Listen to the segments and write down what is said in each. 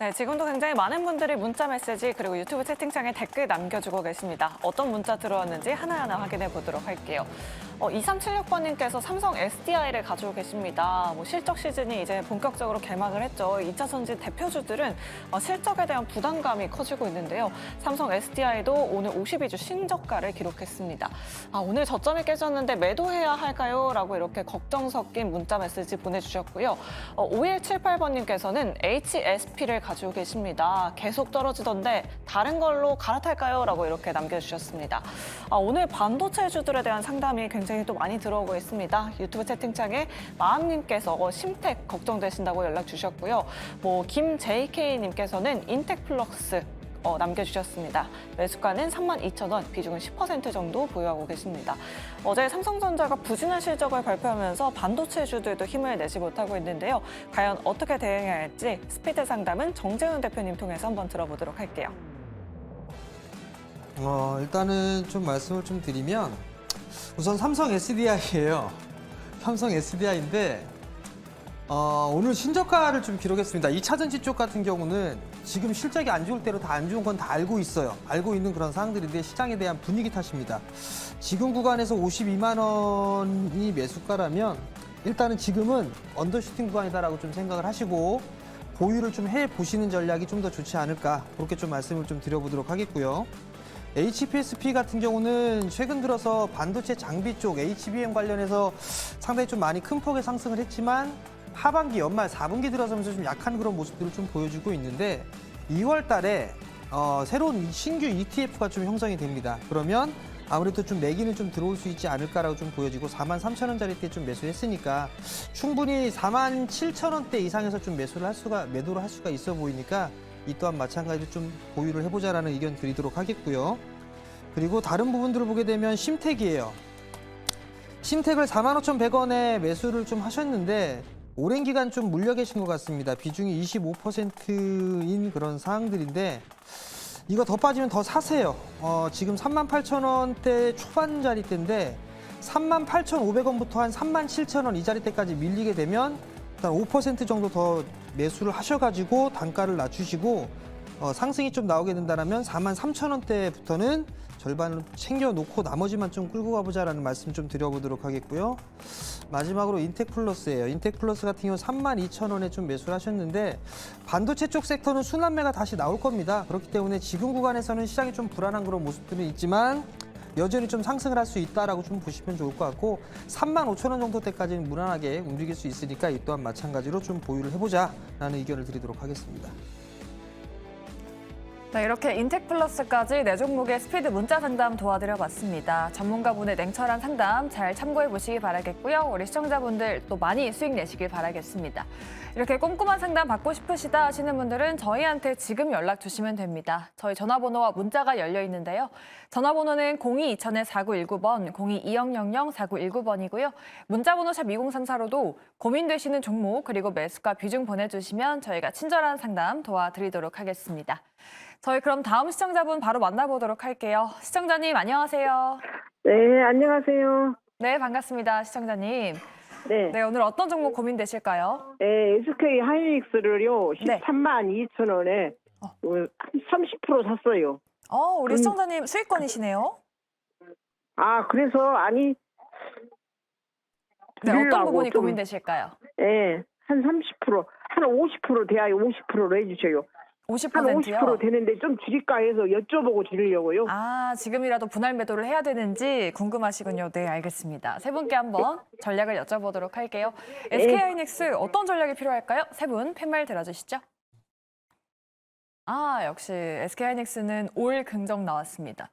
네, 지금도 굉장히 많은 분들이 문자 메시지 그리고 유튜브 채팅창에 댓글 남겨주고 계십니다. 어떤 문자 들어왔는지 하나하나 확인해 보도록 할게요. 2376번님께서 삼성 SDI를 가지고 계십니다. 실적 시즌이 이제 본격적으로 개막을 했죠. 2차 전지 대표주들은 실적에 대한 부담감이 커지고 있는데요. 삼성 SDI도 오늘 52주 신저가를 기록했습니다. 오늘 저점이 깨졌는데 매도해야 할까요? 라고 이렇게 걱정 섞인 문자 메시지 보내주셨고요. 5178번님께서는 HSP를 가지고 계십니다. 계속 떨어지던데 다른 걸로 갈아탈까요? 라고 이렇게 남겨주셨습니다. 오늘 반도체주들에 대한 상담이 굉장히 또 많이 들어오고 있습니다. 유튜브 채팅창에 마음님께서 심택 걱정되신다고 연락 주셨고요. 김JK님께서는 인텍플럭스 남겨주셨습니다. 매수가는 32,000원, 비중은 10% 정도 보유하고 계십니다. 어제 삼성전자가 부진한 실적을 발표하면서 반도체주들도 힘을 내지 못하고 있는데요. 과연 어떻게 대응해야 할지 스피드 상담은 정재훈 대표님 통해서 한번 들어보도록 할게요. 일단은 좀 말씀을 좀 드리면 우선 삼성 SDI예요. 삼성 SDI인데 오늘 신저가를 좀 기록했습니다. 2차 전지 쪽 같은 경우는 지금 실적이 안 좋을 때로 다 안 좋은 건 다 알고 있어요. 알고 있는 그런 상황들인데 시장에 대한 분위기 탓입니다. 지금 구간에서 52만 원이 매수가라면 일단은 지금은 언더슈팅 구간이다라고 좀 생각을 하시고 보유를 좀 해보시는 전략이 좀 더 좋지 않을까 그렇게 좀 말씀을 좀 드려보도록 하겠고요. HPSP 같은 경우는 최근 들어서 반도체 장비 쪽 HBM 관련해서 상당히 좀 많이 큰 폭의 상승을 했지만 하반기 연말 4분기 들어서면서 좀 약한 그런 모습들을 좀 보여주고 있는데 2월 달에 새로운 신규 ETF가 좀 형성이 됩니다. 그러면 아무래도 좀 매기는 좀 들어올 수 있지 않을까라고 좀 보여지고 43,000원짜리 때 좀 매수했으니까 충분히 47,000원대 이상에서 좀 매도를 할 수가 있어 보이니까 이 또한 마찬가지로 좀 보유를 해보자라는 의견 드리도록 하겠고요. 그리고 다른 부분들을 보게 되면 심택이에요. 심택을 45,100원에 매수를 좀 하셨는데 오랜 기간 좀 물려 계신 것 같습니다. 비중이 25%인 그런 사항들인데 이거 더 빠지면 더 사세요. 지금 38,000원대 초반 자리대인데 38,500원부터 한 37,000원 이 자리대까지 밀리게 되면 일단 5% 정도 더 매수를 하셔가지고 단가를 낮추시고 상승이 좀 나오게 된다면 43,000원대부터는 절반을 챙겨놓고 나머지만 좀 끌고 가보자라는 말씀 좀 드려보도록 하겠고요. 마지막으로 인텍플러스예요. 인텍플러스 같은 경우 32,000원에 좀 매수를 하셨는데 반도체 쪽 섹터는 순환매가 다시 나올 겁니다. 그렇기 때문에 지금 구간에서는 시장이 좀 불안한 그런 모습들은 있지만 여전히 좀 상승을 할 수 있다라고 좀 보시면 좋을 것 같고 35,000원 정도대까지는 무난하게 움직일 수 있으니까 이 또한 마찬가지로 좀 보유를 해보자라는 의견을 드리도록 하겠습니다. 네, 이렇게 인텍플러스까지 네 종목의 스피드 문자 상담 도와드려봤습니다. 전문가분의 냉철한 상담 잘 참고해보시기 바라겠고요. 우리 시청자분들 또 많이 수익 내시길 바라겠습니다. 이렇게 꼼꼼한 상담 받고 싶으시다 하시는 분들은 저희한테 지금 연락 주시면 됩니다. 저희 전화번호와 문자가 열려 있는데요. 전화번호는 02-2000-4919번, 02-2000-4919번이고요. 문자번호 샵 2034로도 고민되시는 종목 그리고 매수가 비중 보내주시면 저희가 친절한 상담 도와드리도록 하겠습니다. 저희 그럼 다음 시청자분 바로 만나보도록 할게요. 시청자님 안녕하세요. 네, 안녕하세요. 네, 반갑습니다. 시청자님. 네, 네, 오늘 어떤 종목 고민되실까요? 네 SK 하이닉스를요, 네. 13만 2천 원에 한 30% 샀어요. 우리 시청자님 수익권이시네요. 그래서 네, 어떤 드리려고 부분이 좀, 고민되실까요? 네, 한 30%, 한 50% 돼야 50%로 해주세요. 한 50%요? 50% 되는데 좀 줄일까 해서 여쭤보고 드리려고요. 지금이라도 분할 매도를 해야 되는지 궁금하시군요. 네, 알겠습니다. 세 분께 한번 전략을 여쭤보도록 할게요. SK하이닉스 어떤 전략이 필요할까요? 세 분 팻말 들어주시죠. 역시 SK하이닉스는 올 긍정 나왔습니다.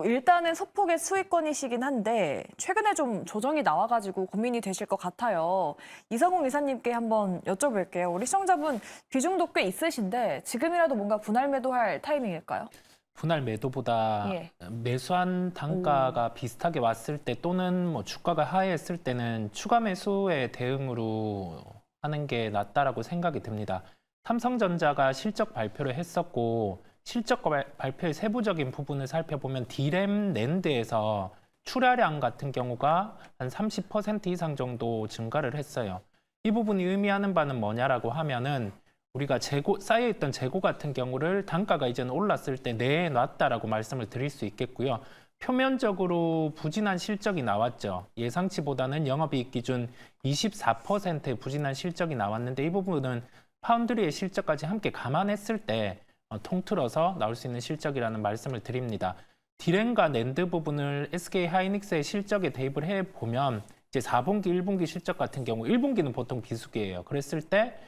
일단은 소폭의 수익권이시긴 한데 최근에 좀 조정이 나와가지고 고민이 되실 것 같아요. 이성웅 이사님께 한번 여쭤볼게요. 우리 시청자분 비중도 꽤 있으신데 지금이라도 뭔가 분할 매도할 타이밍일까요? 분할 매도보다 매수한 단가가 비슷하게 왔을 때 또는 주가가 하회했을 때는 추가 매수의 대응으로 하는 게 낫다라고 생각이 듭니다. 삼성전자가 실적 발표를 했었고 실적 발표의 세부적인 부분을 살펴보면 D램 낸드에서 출하량 같은 경우가 한 30% 이상 정도 증가를 했어요. 이 부분이 의미하는 바는 뭐냐라고 하면은 우리가 쌓여있던 재고 같은 경우를 단가가 이제는 올랐을 때 내놨다라고 말씀을 드릴 수 있겠고요. 표면적으로 부진한 실적이 나왔죠. 예상치보다는 영업이익 기준 24%의 부진한 실적이 나왔는데 이 부분은 파운드리의 실적까지 함께 감안했을 때 통틀어서 나올 수 있는 실적이라는 말씀을 드립니다. 디램과 낸드 부분을 SK 하이닉스의 실적에 대입을 해보면 이제 4분기, 1분기 실적 같은 경우 1분기는 보통 비수기예요. 그랬을 때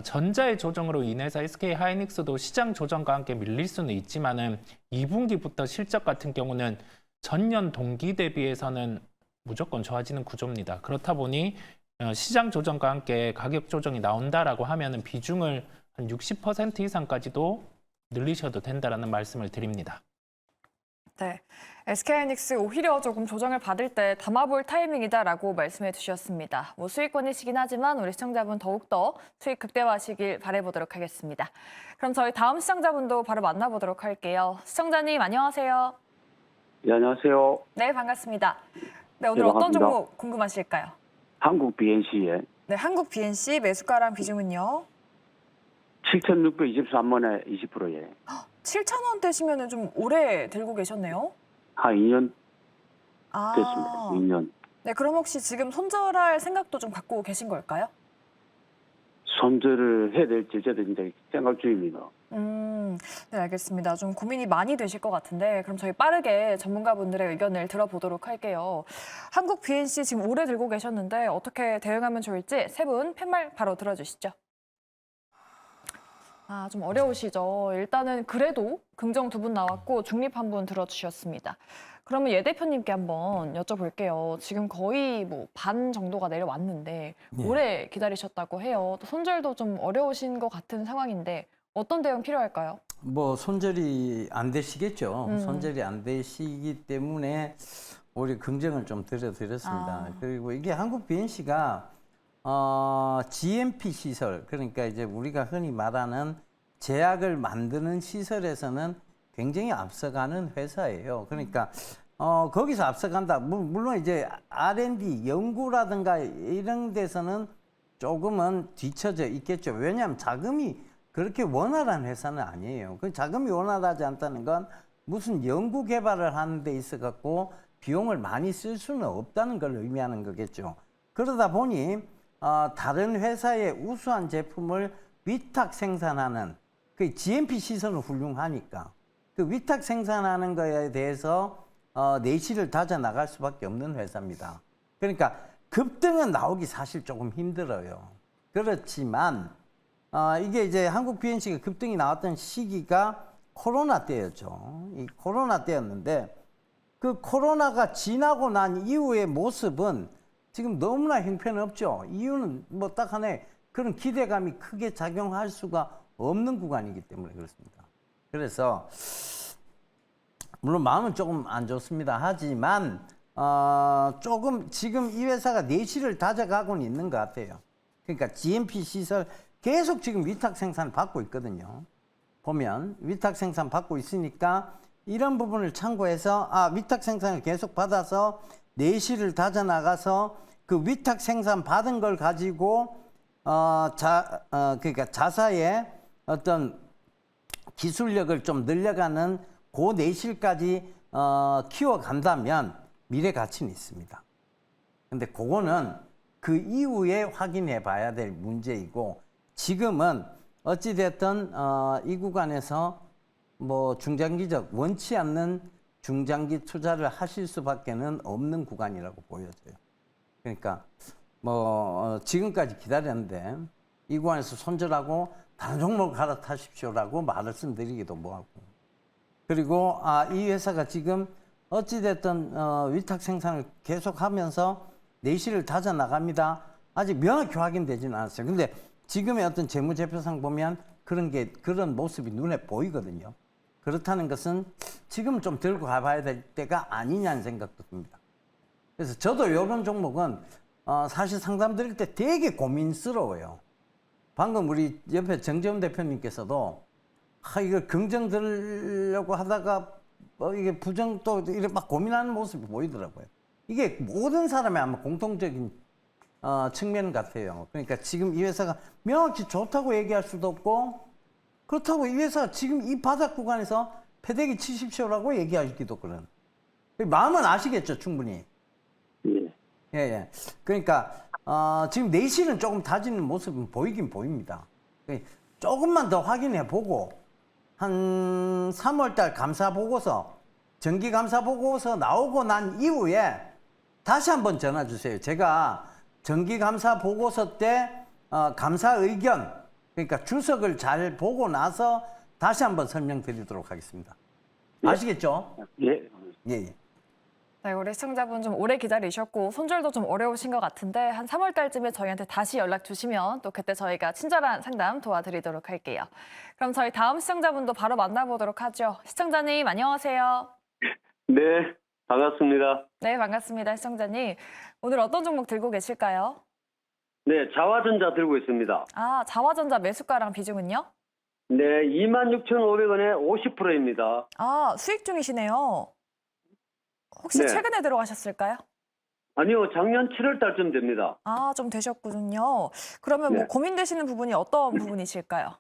전자의 조정으로 인해서 SK 하이닉스도 시장 조정과 함께 밀릴 수는 있지만은 2분기부터 실적 같은 경우는 전년 동기 대비해서는 무조건 좋아지는 구조입니다. 그렇다 보니 시장 조정과 함께 가격 조정이 나온다라고 하면은 비중을 한 60% 이상까지도 늘리셔도 된다라는 말씀을 드립니다. 네, SK하이닉스 오히려 조금 조정을 받을 때 담아볼 타이밍이다라고 말씀해 주셨습니다. 뭐 수익권이시긴 하지만 우리 시청자분 더욱더 수익 극대화하시길 바라보도록 하겠습니다. 그럼 저희 다음 시청자분도 바로 만나보도록 할게요. 시청자님 안녕하세요. 네, 안녕하세요. 네, 반갑습니다. 네, 오늘 네, 어떤 반갑습니다. 종목 궁금하실까요? 한국 BNC에 네, 한국 BNC 매수가랑 비중은요? 7,623원에 20%에 7,000원대시면 좀 오래 들고 계셨네요. 한 2년 아, 됐습니다. 2년. 네, 그럼 혹시 지금 손절할 생각도 좀 갖고 계신 걸까요? 손절을 해야 될지 저도 이제 생각 중입니다. 네, 알겠습니다. 좀 고민이 많이 되실 것 같은데 그럼 저희 빠르게 전문가분들의 의견을 들어보도록 할게요. 한국 BNC 지금 오래 들고 계셨는데 어떻게 대응하면 좋을지 세 분 팻말 바로 들어주시죠. 아, 좀 어려우시죠. 일단은 그래도 긍정 두 분 나왔고 중립 한 분 들어주셨습니다. 그러면 예 대표님께 한번 여쭤볼게요. 지금 거의 뭐 반 정도가 내려왔는데 네. 오래 기다리셨다고 해요. 또 손절도 좀 어려우신 것 같은 상황인데 어떤 대응 필요할까요? 뭐 손절이 안 되시겠죠. 음. 손절이 안 되시기 때문에 우리 긍정을 좀 드렸습니다. 그리고 이게 한국 BNC가 GMP 시설, 그러니까 이제 우리가 흔히 말하는 제약을 만드는 시설에서는 굉장히 앞서가는 회사예요. 그러니까 거기서 앞서간다. 물론 이제 R&D 연구라든가 이런 데서는 조금은 뒤처져 있겠죠. 왜냐하면 자금이 그렇게 원활한 회사는 아니에요. 그 자금이 원활하지 않다는 건 무슨 연구 개발을 하는 데 있어 갖고 비용을 많이 쓸 수는 없다는 걸 의미하는 거겠죠. 그러다 보니 다른 회사의 우수한 제품을 위탁 생산하는 그 GMP 시설은 훌륭하니까 그 위탁 생산하는 거에 대해서 내실을 다져 나갈 수밖에 없는 회사입니다. 그러니까 급등은 나오기 사실 조금 힘들어요. 그렇지만 이게 이제 한국 BNC가 급등이 나왔던 시기가 코로나 때였죠. 이 코로나 때였는데 그 코로나가 지나고 난 이후의 모습은 지금 너무나 형편없죠. 이유는 뭐 딱 하나 그런 기대감이 크게 작용할 수가 없는 구간이기 때문에 그렇습니다. 그래서 물론 마음은 조금 안 좋습니다. 하지만 조금 지금 이 회사가 내실을 다져가고는 있는 것 같아요. 그러니까 GMP 시설 계속 지금 위탁 생산 받고 있거든요. 보면 위탁 생산 받고 있으니까 이런 부분을 참고해서 위탁 생산을 계속 받아서 내실을 다져 나가서 그 위탁 생산 받은 걸 가지고 그러니까 자사의 어떤 기술력을 좀 늘려가는 그 내실까지 키워간다면 미래 가치는 있습니다. 근데 그거는 그 이후에 확인해 봐야 될 문제이고 지금은 어찌됐든 이 구간에서 뭐 중장기적 원치 않는 중장기 투자를 하실 수밖에는 없는 구간이라고 보여져요. 그러니까 뭐 지금까지 기다렸는데 이 구간에서 손절하고 다른 종목을 갈아타십시오라고 말씀드리기도 뭐하고 그리고 이 회사가 지금 어찌됐든 위탁 생산을 계속하면서 내실을 다져 나갑니다. 아직 명확히 확인되지는 않았어요. 근데 지금의 어떤 재무제표상 보면 그런 모습이 눈에 보이거든요. 그렇다는 것은 지금 좀 들고 가봐야 될 때가 아니냐는 생각도 듭니다. 그래서 저도 이런 종목은 사실 상담 드릴 때 되게 고민스러워요. 방금 우리 옆에 정재훈 대표님께서도 이걸 긍정 들으려고 하다가 이게 부정 또 이렇게 막 고민하는 모습이 보이더라고요. 이게 모든 사람의 아마 공통적인 측면 같아요. 그러니까 지금 이 회사가 명확히 좋다고 얘기할 수도 없고 그렇다고 이 회사 지금 이 바닥 구간에서 패대기 치십시오라고 얘기하기도 그런. 마음은 아시겠죠, 충분히. 예. 예, 예. 그러니까 지금 내실은 조금 다지는 모습은 보이긴 보입니다. 조금만 더 확인해 보고 한 3월달 감사 보고서, 정기 감사 보고서 나오고 난 이후에 다시 한번 전화 주세요. 제가 정기 감사 보고서 때 감사 의견, 그러니까 주석을 잘 보고 나서 다시 한번 설명드리도록 하겠습니다. 아시겠죠? 예. 예, 예. 네, 우리 시청자분 좀 오래 기다리셨고 손절도 좀 어려우신 것 같은데 한 3월 달쯤에 저희한테 다시 연락 주시면 또 그때 저희가 친절한 상담 도와드리도록 할게요. 그럼 저희 다음 시청자분도 바로 만나보도록 하죠. 시청자님 안녕하세요. 네, 반갑습니다. 네, 반갑습니다. 시청자님. 오늘 어떤 종목 들고 계실까요? 네, 자화전자 들고 있습니다. 아, 자화전자 매수가랑 비중은요? 네, 26,500원에 50%입니다. 아, 수익 중이시네요. 혹시 네. 최근에 들어가셨을까요? 아니요, 작년 7월 달쯤 됩니다. 아, 좀 되셨군요. 그러면 뭐 네. 고민되시는 부분이 어떤 부분이실까요?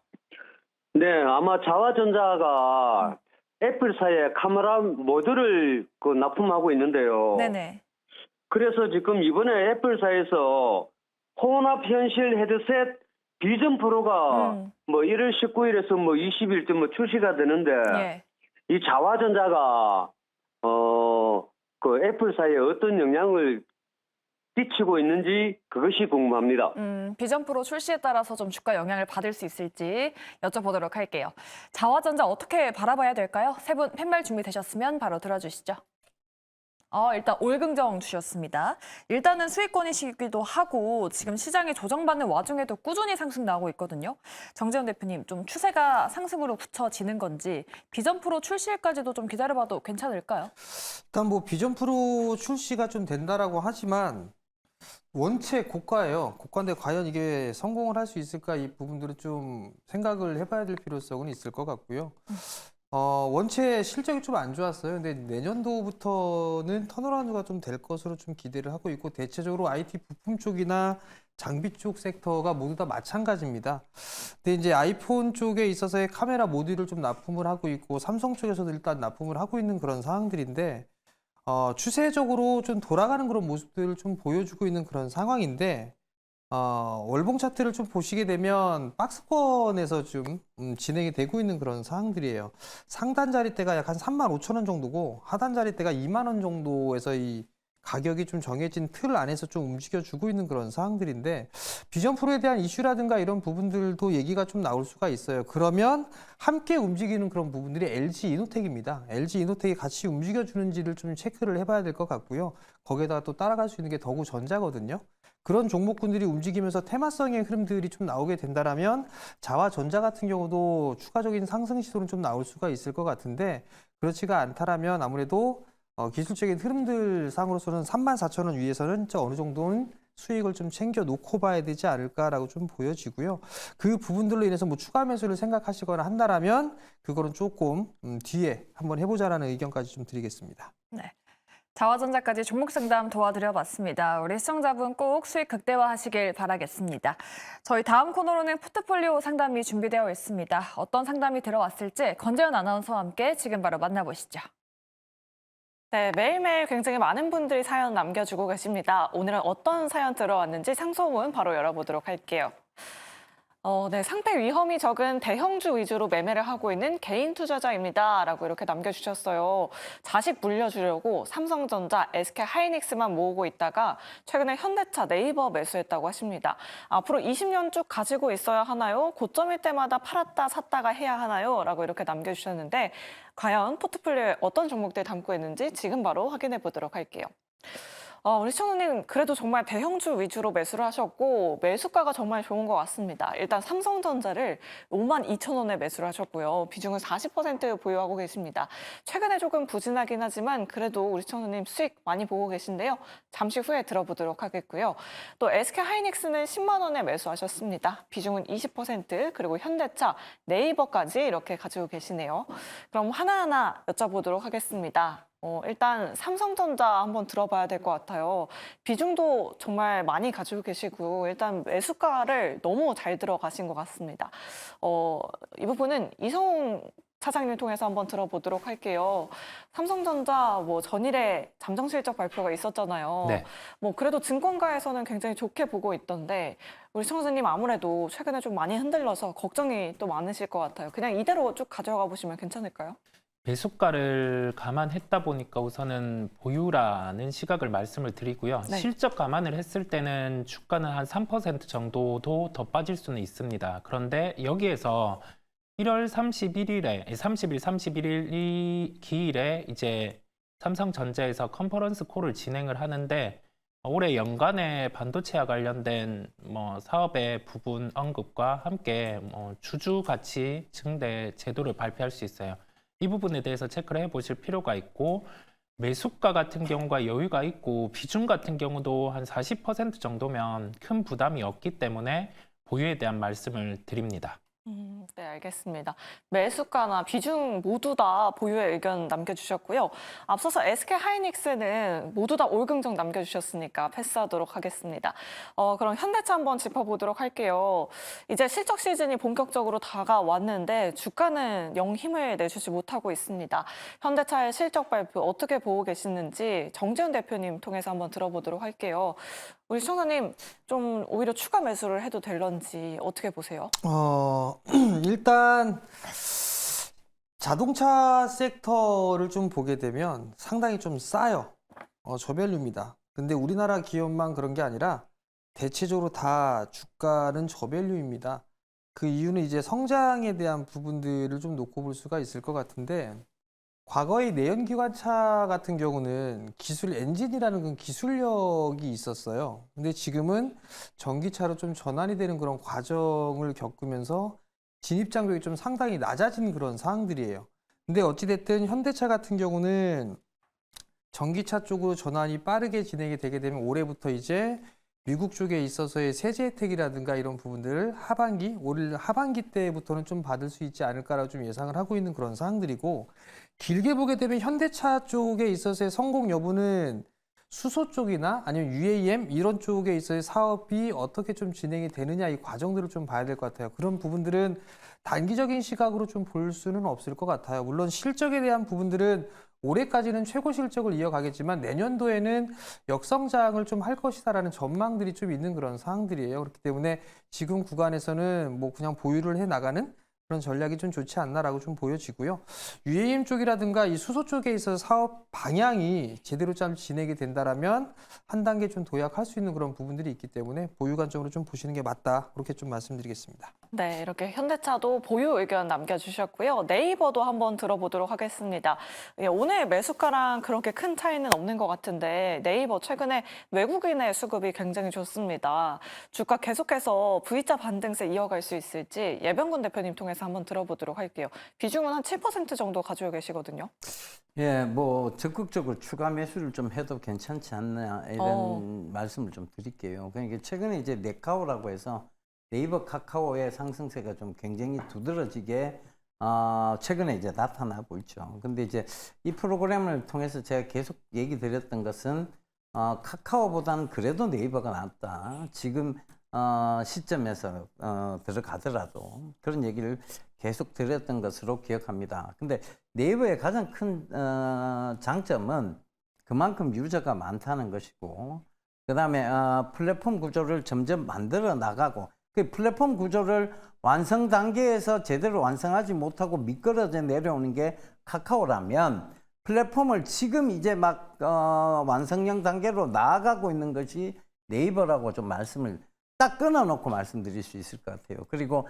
네, 아마 자화전자가 애플사의 카메라 모듈을 납품하고 있는데요. 네네. 그래서 지금 이번에 애플사에서 혼합 현실 헤드셋 비전 프로가 뭐 1월 19일에서 뭐 20일쯤 뭐 출시가 되는데 예. 이 자화전자가 그 애플사에 어떤 영향을 끼치고 있는지 그것이 궁금합니다. 비전 프로 출시에 따라서 좀 주가 영향을 받을 수 있을지 여쭤보도록 할게요. 자화전자 어떻게 바라봐야 될까요? 세 분 팻말 준비되셨으면 바로 들어주시죠. 일단 올긍정 주셨습니다. 일단은 수익권이시기도 하고 지금 시장이 조정받는 와중에도 꾸준히 상승 나오고 있거든요. 정재훈 대표님, 좀 추세가 상승으로 붙여지는 건지 비전 프로 출시일까지도 좀 기다려봐도 괜찮을까요? 일단 뭐 비전 프로 출시가 좀 된다라고 하지만 원체 고가예요. 고가인데 과연 이게 성공을 할 수 있을까, 이 부분들은 좀 생각을 해봐야 될 필요성은 있을 것 같고요. 원체 실적이 좀 안 좋았어요. 근데 내년도부터는 턴어라운드가 좀 될 것으로 좀 기대를 하고 있고, 대체적으로 IT 부품 쪽이나 장비 쪽 섹터가 모두 다 마찬가지입니다. 근데 이제 아이폰 쪽에 있어서의 카메라 모듈을 좀 납품을 하고 있고, 삼성 쪽에서도 일단 납품을 하고 있는 그런 상황들인데, 추세적으로 좀 돌아가는 그런 모습들을 좀 보여주고 있는 그런 상황인데, 월봉 차트를 좀 보시게 되면 박스권에서 좀 진행이 되고 있는 그런 상황들이에요. 상단 자리대가 약 한 35,000원 정도고 하단 자리대가 2만 원 정도에서 이 가격이 좀 정해진 틀 안에서 좀 움직여주고 있는 그런 상황들인데, 비전 프로에 대한 이슈라든가 이런 부분들도 얘기가 좀 나올 수가 있어요. 그러면 함께 움직이는 그런 부분들이 LG 이노텍입니다. LG 이노텍이 같이 움직여주는지를 좀 체크를 해봐야 될 것 같고요. 거기에다가 또 따라갈 수 있는 게 더구전자거든요. 그런 종목군들이 움직이면서 테마성의 흐름들이 좀 나오게 된다라면 자화전자 같은 경우도 추가적인 상승 시도는 좀 나올 수가 있을 것 같은데, 그렇지가 않다라면 아무래도 기술적인 흐름들 상으로서는 34,000원 위에서는 어느 정도는 수익을 좀 챙겨 놓고 봐야 되지 않을까라고 좀 보여지고요. 그 부분들로 인해서 뭐 추가 매수를 생각하시거나 한다라면 그거는 조금 뒤에 한번 해보자라는 의견까지 좀 드리겠습니다. 네. 자화전자까지 종목 상담 도와드려봤습니다. 우리 시청자분 꼭 수익 극대화하시길 바라겠습니다. 저희 다음 코너로는 포트폴리오 상담이 준비되어 있습니다. 어떤 상담이 들어왔을지 권재현 아나운서와 함께 지금 바로 만나보시죠. 네, 매일매일 굉장히 많은 분들이 사연 남겨주고 계십니다. 오늘은 어떤 사연 들어왔는지 상소문 바로 열어보도록 할게요. 네, 상패 위험이 적은 대형주 위주로 매매를 하고 있는 개인 투자자입니다. 라고 이렇게 남겨주셨어요. 자식 물려주려고 삼성전자, SK하이닉스만 모으고 있다가 최근에 현대차, 네이버 매수했다고 하십니다. 앞으로 20년 쭉 가지고 있어야 하나요? 고점일 때마다 팔았다 샀다가 해야 하나요? 라고 이렇게 남겨주셨는데, 과연 포트폴리오에 어떤 종목들 담고 있는지 지금 바로 확인해 보도록 할게요. 우리 시청자님, 그래도 정말 대형주 위주로 매수를 하셨고 매수가가 정말 좋은 것 같습니다. 일단 삼성전자를 52,000원에 매수를 하셨고요. 비중은 40% 보유하고 계십니다. 최근에 조금 부진하긴 하지만 그래도 우리 시청자님 수익 많이 보고 계신데요. 잠시 후에 들어보도록 하겠고요. 또 SK하이닉스는 10만 원에 매수하셨습니다. 비중은 20%, 그리고 현대차, 네이버까지 이렇게 가지고 계시네요. 그럼 하나하나 여쭤보도록 하겠습니다. 일단 삼성전자 한번 들어봐야 될 것 같아요. 비중도 정말 많이 가지고 계시고 일단 매수가를 너무 잘 들어가신 것 같습니다. 이 부분은 이성웅 차장님 통해서 한번 들어보도록 할게요. 삼성전자 뭐 전일에 잠정 실적 발표가 있었잖아요. 네. 뭐 그래도 증권가에서는 굉장히 좋게 보고 있던데 우리 시청자님 아무래도 최근에 좀 많이 흔들려서 걱정이 또 많으실 것 같아요. 그냥 이대로 쭉 가져가 보시면 괜찮을까요? 매수가를 감안했다 보니까 우선은 보유라는 시각을 말씀을 드리고요. 네. 실적 감안을 했을 때는 주가는 한 3% 정도도 더 빠질 수는 있습니다. 그런데 여기에서 1월 31일에 31일 기일에 이제 삼성전자에서 컨퍼런스 콜을 진행을 하는데 올해 연간에 반도체와 관련된 사업의 부분 언급과 함께 주주 가치 증대 제도를 발표할 수 있어요. 이 부분에 대해서 체크를 해보실 필요가 있고 매수가 같은 경우가 여유가 있고 비중 같은 경우도 한 40% 정도면 큰 부담이 없기 때문에 보유에 대한 말씀을 드립니다. 네, 알겠습니다. 매수가나 비중 모두 다 보유의 의견 남겨주셨고요. 앞서서 SK하이닉스는 모두 다 올 긍정 남겨주셨으니까 패스하도록 하겠습니다. 그럼 현대차 한번 짚어보도록 할게요. 이제 실적 시즌이 본격적으로 다가왔는데 주가는 영 힘을 내주지 못하고 있습니다. 현대차의 실적 발표 어떻게 보고 계시는지 정재훈 대표님 통해서 한번 들어보도록 할게요. 우리 시청자님 좀 오히려 추가 매수를 해도 될런지 어떻게 보세요? 일단 자동차 섹터를 좀 보게 되면 상당히 좀 싸요. 저밸류입니다. 근데 우리나라 기업만 그런 게 아니라 대체적으로 다 주가는 저밸류입니다. 그 이유는 이제 성장에 대한 부분들을 좀 놓고 볼 수가 있을 것 같은데 과거의 내연기관차 같은 경우는 기술 엔진이라는 그 기술력이 있었어요. 근데 지금은 전기차로 좀 전환이 되는 그런 과정을 겪으면서 진입장벽이 좀 상당히 낮아진 그런 상황들이에요. 근데 어찌됐든 현대차 같은 경우는 전기차 쪽으로 전환이 빠르게 진행이 되게 되면 올해부터 이제 미국 쪽에 있어서의 세제 혜택이라든가 이런 부분들을 올 하반기 때부터는 좀 받을 수 있지 않을까라고 좀 예상을 하고 있는 그런 사항들이고 길게 보게 되면 현대차 쪽에 있어서의 성공 여부는 수소 쪽이나 아니면 UAM 이런 쪽에 있어서의 사업이 어떻게 좀 진행이 되느냐 이 과정들을 좀 봐야 될 것 같아요. 그런 부분들은 단기적인 시각으로 좀 볼 수는 없을 것 같아요. 물론 실적에 대한 부분들은 올해까지는 최고 실적을 이어가겠지만 내년도에는 역성장을 좀 할 것이다라는 전망들이 좀 있는 그런 상황들이에요. 그렇기 때문에 지금 구간에서는 뭐 그냥 보유를 해 나가는 그런 전략이 좀 좋지 않나라고 좀 보여지고요. UAM 쪽이라든가 이 수소 쪽에 있어서 사업 방향이 제대로 좀 진행이 된다라면 한 단계 좀 도약할 수 있는 그런 부분들이 있기 때문에 보유 관점으로 좀 보시는 게 맞다. 그렇게 좀 말씀드리겠습니다. 네, 이렇게 현대차도 보유 의견 남겨주셨고요. 네이버도 한번 들어보도록 하겠습니다. 오늘 매수가랑 그렇게 큰 차이는 없는 것 같은데 네이버 최근에 외국인의 수급이 굉장히 좋습니다. 주가 계속해서 V자 반등세 이어갈 수 있을지 예병군 대표님 통해서 한번 들어보도록 할게요. 비중은 한 7% 정도 가지고 계시거든요. 예, 뭐 적극적으로 추가 매수를 좀 해도 괜찮지 않나 이런 말씀을 좀 드릴게요. 그러니까 최근에 이제 네카오라고 해서 네이버 카카오의 상승세가 좀 굉장히 두드러지게 최근에 이제 나타나고 있죠. 근데 이제 이 프로그램을 통해서 제가 계속 얘기 드렸던 것은 카카오보다는 그래도 네이버가 낫다. 지금 시점에서 들어가더라도 그런 얘기를 계속 드렸던 것으로 기억합니다. 근데 네이버의 가장 큰 장점은 그만큼 유저가 많다는 것이고 그 다음에 플랫폼 구조를 점점 만들어 나가고 그 플랫폼 구조를 완성 단계에서 제대로 완성하지 못하고 미끄러져 내려오는 게 카카오라면 플랫폼을 지금 이제 막 완성형 단계로 나아가고 있는 것이 네이버라고 좀 말씀을 딱 끊어놓고 말씀드릴 수 있을 것 같아요. 그리고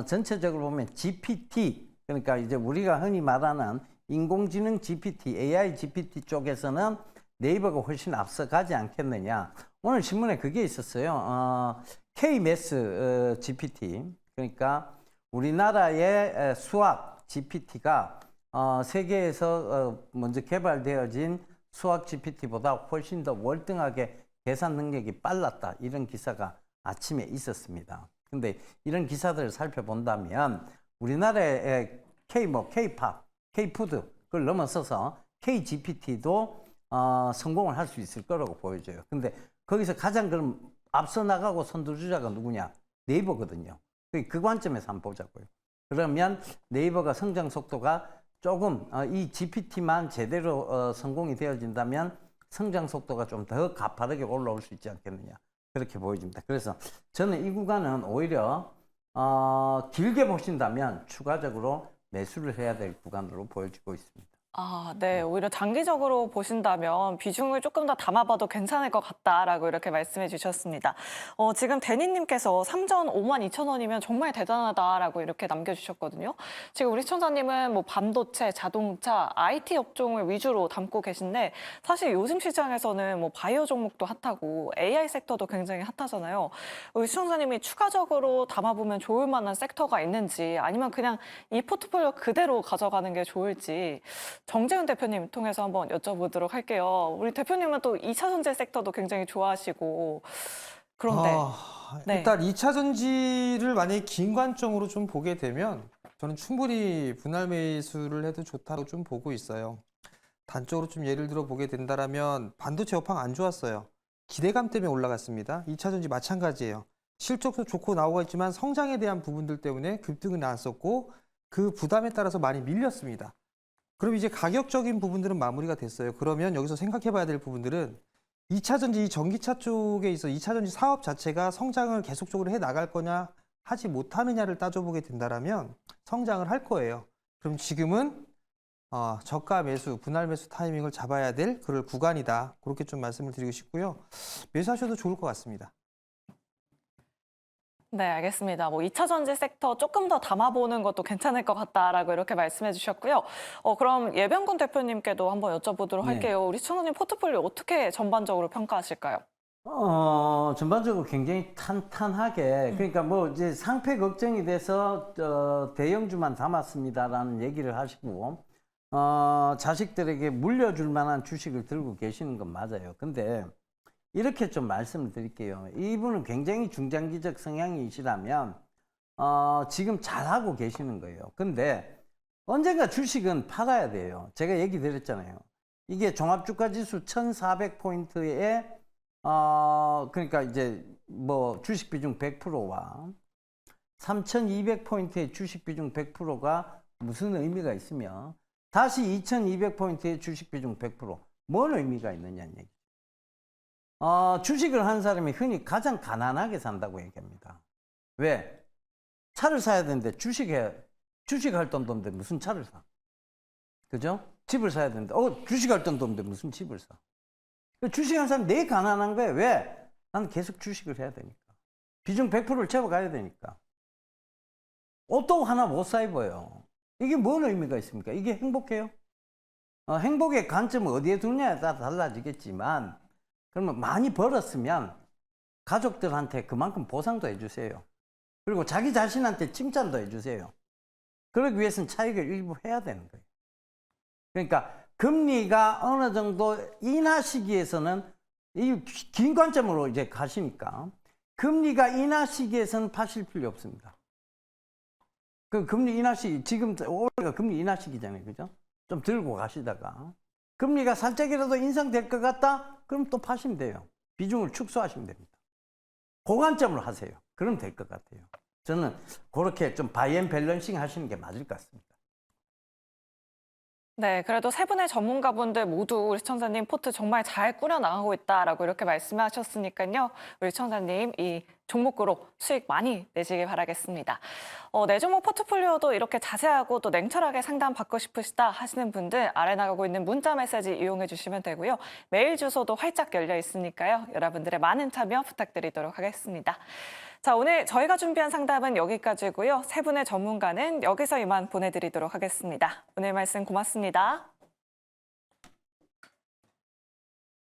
전체적으로 보면 GPT 그러니까 이제 우리가 흔히 말하는 인공지능 GPT, AI GPT 쪽에서는 네이버가 훨씬 앞서가지 않겠느냐. 오늘 신문에 그게 있었어요. KMS GPT 그러니까 우리나라의 수학 GPT가 세계에서 먼저 개발되어진 수학 GPT보다 훨씬 더 월등하게 계산 능력이 빨랐다. 이런 기사가 아침에 있었습니다. 근데 이런 기사들을 살펴본다면 우리나라의 K-팝, K-푸드 그걸 넘어서서 KGPT도 성공을 할 수 있을 거라고 보여져요. 근데 거기서 가장 그럼 앞서 나가고 선두주자가 누구냐? 네이버거든요. 그 관점에서 한번 보자고요. 그러면 네이버가 성장 속도가 조금 이 GPT만 제대로 성공이 되어진다면 성장 속도가 좀 더 가파르게 올라올 수 있지 않겠느냐. 그렇게 보여집니다. 그래서 저는 이 구간은 오히려 길게 보신다면 추가적으로 매수를 해야 될 구간으로 보여지고 있습니다. 아, 네. 오히려 장기적으로 보신다면 비중을 조금 더 담아봐도 괜찮을 것 같다라고 이렇게 말씀해 주셨습니다. 지금 데니님께서 상전 52,000원이면 정말 대단하다라고 이렇게 남겨주셨거든요. 지금 우리 시청자님은 뭐 반도체, 자동차, IT 업종을 위주로 담고 계신데 사실 요즘 시장에서는 뭐 바이오 종목도 핫하고 AI 섹터도 굉장히 핫하잖아요. 우리 시청자님이 추가적으로 담아보면 좋을 만한 섹터가 있는지 아니면 그냥 이 포트폴리오 그대로 가져가는 게 좋을지 정재훈 대표님 통해서 한번 여쭤보도록 할게요. 우리 대표님은 또 2차 전지 섹터도 굉장히 좋아하시고 그런데 네. 일단 2차 전지를 만약에 긴 관점으로 좀 보게 되면 저는 충분히 분할 매수를 해도 좋다고 좀 보고 있어요. 단적으로 좀 예를 들어 보게 된다면 반도체 업황 안 좋았어요. 기대감 때문에 올라갔습니다. 2차 전지 마찬가지예요. 실적도 좋고 나오고 있지만 성장에 대한 부분들 때문에 급등은 나왔었고 그 부담에 따라서 많이 밀렸습니다. 그럼 이제 가격적인 부분들은 마무리가 됐어요. 그러면 여기서 생각해 봐야 될 부분들은 2차 전지, 전기차 쪽에 있어 2차 전지 사업 자체가 성장을 계속적으로 해 나갈 거냐, 하지 못하느냐를 따져보게 된다면 성장을 할 거예요. 그럼 지금은 저가 매수, 분할 매수 타이밍을 잡아야 될 그럴 구간이다. 그렇게 좀 말씀을 드리고 싶고요. 매수하셔도 좋을 것 같습니다. 네, 알겠습니다. 뭐 2차 전지 섹터 조금 더 담아보는 것도 괜찮을 것 같다라고 이렇게 말씀해 주셨고요. 그럼 예병군 대표님께도 한번 여쭤보도록 네. 할게요. 우리 시청자님 포트폴리오 어떻게 전반적으로 평가하실까요? 전반적으로 굉장히 탄탄하게, 그러니까 뭐 이제 상패 걱정이 돼서 대형주만 담았습니다라는 얘기를 하시고, 자식들에게 물려줄 만한 주식을 들고 계시는 건 맞아요. 근데 이렇게 좀 말씀을 드릴게요. 이분은 굉장히 중장기적 성향이시라면 지금 잘하고 계시는 거예요. 근데 언젠가 주식은 팔아야 돼요. 제가 얘기 드렸잖아요. 이게 종합주가지수 1400포인트에 그러니까 이제 뭐 주식 비중 100%와 3200포인트의 주식 비중 100%가 무슨 의미가 있으며 다시 2200포인트의 주식 비중 100%, 뭔 의미가 있느냐는 얘기. 주식을 한 사람이 흔히 가장 가난하게 산다고 얘기합니다. 왜? 차를 사야 되는데 주식할 돈도 없는데 무슨 차를 사? 그죠? 집을 사야 되는데 주식할 돈도 없는데 무슨 집을 사? 주식한 사람이 되게 가난한 거예요. 왜? 나는 계속 주식을 해야 되니까. 비중 100%를 채워가야 되니까. 옷도 하나 못 사 입어요. 이게 뭔 의미가 있습니까? 이게 행복해요? 행복의 관점을 어디에 두느냐에 따라 달라지겠지만 그러면 많이 벌었으면 가족들한테 그만큼 보상도 해주세요. 그리고 자기 자신한테 칭찬도 해주세요. 그러기 위해서는 차익을 일부 해야 되는 거예요. 그러니까 금리가 어느 정도 인하 시기에서는 이 긴 관점으로 이제 가시니까 금리가 인하 시기에서는 파실 필요 없습니다. 그 금리 인하 시기, 지금 올해가 금리 인하 시기잖아요. 그죠? 좀 들고 가시다가 금리가 살짝이라도 인상될 것 같다? 그럼 또 파시면 돼요. 비중을 축소하시면 됩니다. 고관점으로 하세요. 그럼 될 것 같아요. 저는 그렇게 좀 바이앤밸런싱 하시는 게 맞을 것 같습니다. 네, 그래도 세 분의 전문가분들 모두 우리 시청자님 포트 정말 잘 꾸려나가고 있다라고 이렇게 말씀하셨으니까요. 우리 시청자님 이 종목으로 수익 많이 내시길 바라겠습니다. 내 종목 포트폴리오도 이렇게 자세하고 또 냉철하게 상담받고 싶으시다 하시는 분들 아래 나가고 있는 문자 메시지 이용해 주시면 되고요. 메일 주소도 활짝 열려 있으니까요. 여러분들의 많은 참여 부탁드리도록 하겠습니다. 자, 오늘 저희가 준비한 상담은 여기까지고요. 세 분의 전문가는 여기서 이만 보내드리도록 하겠습니다. 오늘 말씀 고맙습니다.